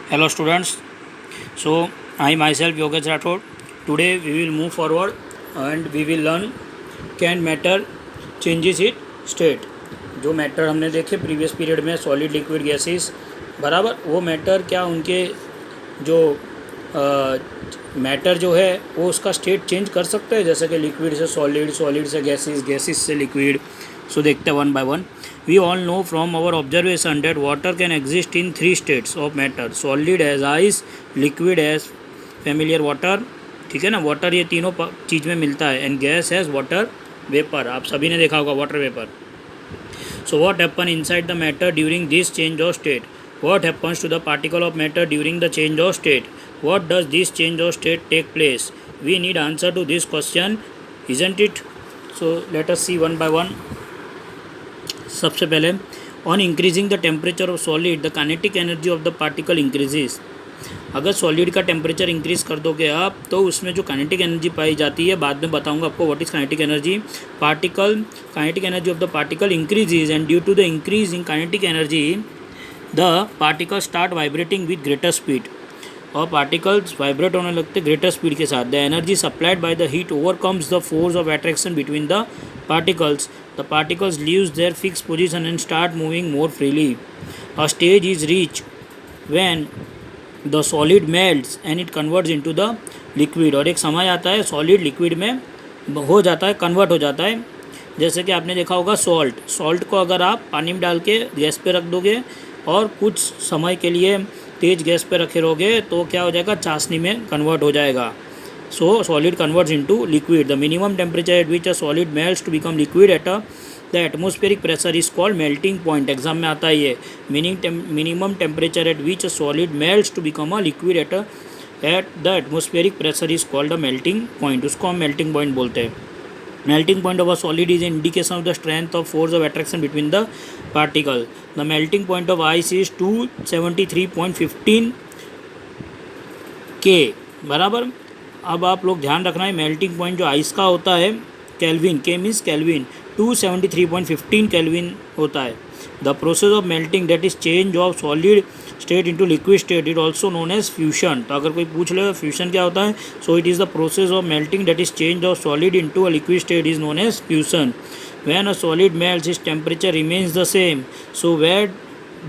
Hello students. So I myself Yogesh Rathod. Today we will move forward and we will learn can matter changes its state. जो matter हमने देखे previous period में solid liquid gases बराबर, वो matter क्या उनके जो matter जो है वो उसका स्टेट चेंज कर सकते हैं, जैसे कि लिक्विड से सॉलिड, सॉलिड से गैसेस, गैसेस से लिक्विड. सो देखते हैं one by one. We all know from our observation that water can exist in three states of matter: solid as ice, liquid as familiar water, ठीक है ना, water ये तीनों चीज़ में मिलता है, and gas as water vapour. आप सभी ने देखा होगा water vapour. So what happen inside the matter during this change of state? What happens to the particle of matter during the change of state? What does this change of state take place? We need answer to this question, isn't it? So let us see one by one. सबसे पहले, on increasing the temperature of solid the kinetic energy of the particle increases. अगर solid का temperature increase कर दोगे आप तो उसमें जो काइनेटिक एनर्जी पाई जाती है, बाद में बताऊंगा आपको what is kinetic energy. Kinetic energy of the particle increases and due to the increase in kinetic energy the particle start vibrating with greater speed. और पार्टिकल्स वाइब्रेट होने लगते ग्रेटर स्पीड के साथ. The energy supplied by the heat overcomes the force of attraction between the particles. The particles leaves their fixed position and start moving more freely. A stage is reached when the solid melts and it converts into the liquid. और एक समय आता है solid liquid में हो जाता है, convert हो जाता है. जैसे कि आपने देखा होगा सॉल्ट को अगर आप पानी में डाल के गैस पे रख दोगे और कुछ समय के लिए तेज़ गैस पे रखे रहोगे तो क्या हो जाएगा, चाशनी में कन्वर्ट हो जाएगा. So solid converts into liquid. The minimum temperature at which a solid melts to become liquid at the atmospheric pressure is called melting point. Exam में आता है ये. Minimum temperature at which a solid melts to become a liquid at the atmospheric pressure is called a melting point. उसको हम melting point बोलते हैं. Melting point of a solid is an indication of the strength of force of attraction between the particle. The melting point of ice is 273.15 K बराबर. अब आप लोग ध्यान रखना है, मेल्टिंग पॉइंट जो आइस का होता है केल्विन, के मीन्स केल्विन, 273.15 केल्विन होता है. The process of melting that is change of solid state into liquid state it also known as fusion. तो अगर कोई पूछ ले फ्यूशन क्या होता है, so it is the process of melting that is change of solid into a liquid state is known as fusion. When a solid melts its temperature remains the same, so where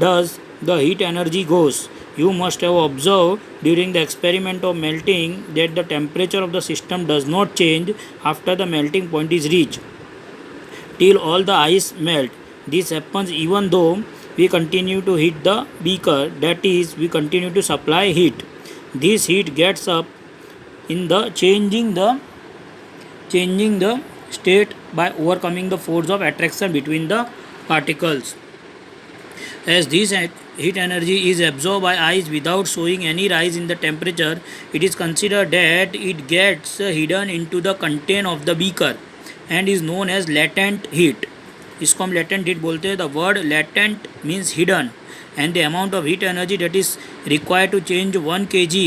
does the heat energy goes? You must have observed during the experiment of melting that the temperature of the system does not change after the melting point is reached till all the ice melt. This happens even though we continue to heat the beaker, that is, we continue to supply heat. This heat gets up in the changing the state by overcoming the force of attraction between the particles. As this heat energy is absorbed by ice without showing any rise in the temperature, it is considered that it gets hidden into the content of the beaker and is known as latent heat. इसको हम latent heat बोलते हैं. The word latent means hidden, and the amount of heat energy that is required to change 1 kg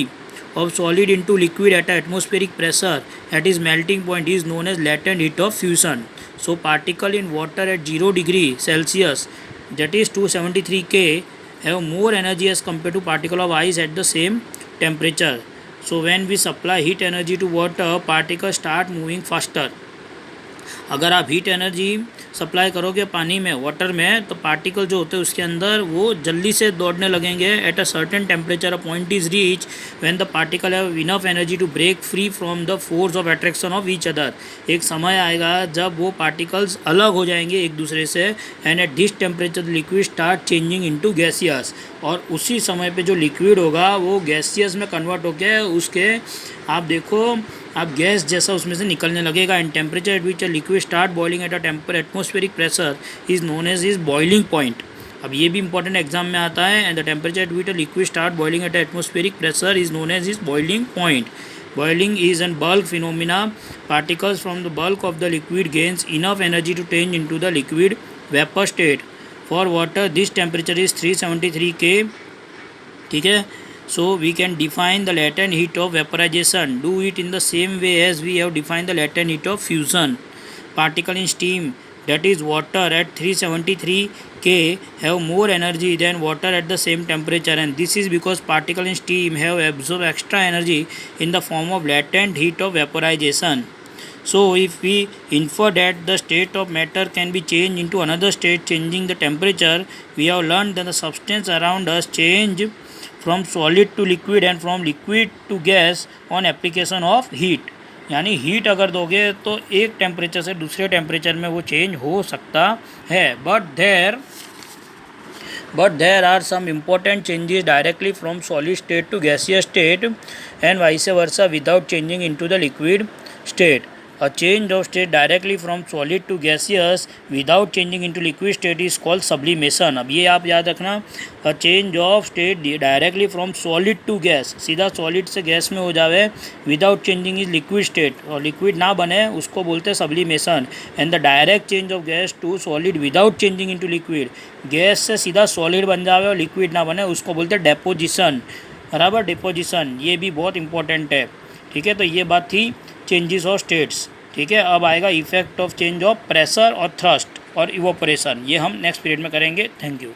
of solid into liquid at atmospheric pressure at its melting point is known as latent heat of fusion. So particle in water at 0 degree Celsius, that is 273 K, have more energy as compared to particle of ice at the same temperature. So when we supply heat energy to water, particles start moving faster. अगर आप heat energy supply करोगे पानी में, water में, तो particle जो होते हैं उसके अंदर वो जल्दी से दौड़ने लगेंगे. At a certain temperature a point is reach when the particle have enough energy to break free from the force of attraction of each other. एक समय आएगा जब वो पार्टिकल्स अलग हो जाएंगे एक दूसरे से, and at this temperature liquid start changing into gaseous. और उसी समय पे जो लिक्विड होगा वो गैसियस में कन्वर्ट होकर उसके आप देखो आप गैस जैसा उसमें से निकलने लगेगा. And temperature at which a liquid start boiling at a atmospheric pressure is known as is boiling point. अब ये भी इंपॉर्टेंट एग्जाम में आता है. And the temperature at which a liquid start boiling at atmospheric pressure is known as is boiling point. Boiling is an bulk phenomena. Particles from the bulk of the liquid gains enough energy to change into the liquid vapor state. For water, this temperature is 373 K. ठीक है. So we can define the latent heat of vaporization. Do it in the same way as we have defined the latent heat of fusion. Particle in steam that is water at 373 K have more energy than water at the same temperature, and this is because particles in steam have absorbed extra energy in the form of latent heat of vaporization. So if we infer that the state of matter can be changed into another state changing the temperature, we have learned that the substance around us change from solid to liquid and from liquid to gas on application of heat. यानी heat अगर दोगे तो एक temperature से दूसरे temperature में वो change हो सकता है, but there are some important changes directly from solid state to gaseous state and vice versa without changing into the liquid state. A change of state directly from solid to gaseous without changing into liquid state is called sublimation. अब ये आप याद रखना, a change of state directly from solid to gas, सीधा solid से gas में हो जावे without changing is liquid state, और liquid ना बने उसको बोलते हैं sublimation. And the direct change of gas to solid without changing into liquid, gas से सीधा solid बन जावे और liquid ना बने उसको बोलते हैं deposition. बराबर, डिपोजिशन ये भी बहुत इंपॉर्टेंट है. ठीक है, तो ये बात थी चेंजेस ऑफ स्टेट्स. ठीक है, अब आएगा effect of change of pressure और थ्रस्ट और इवोपरेशन. ये हम नेक्स्ट पीरियड में करेंगे. Thank you.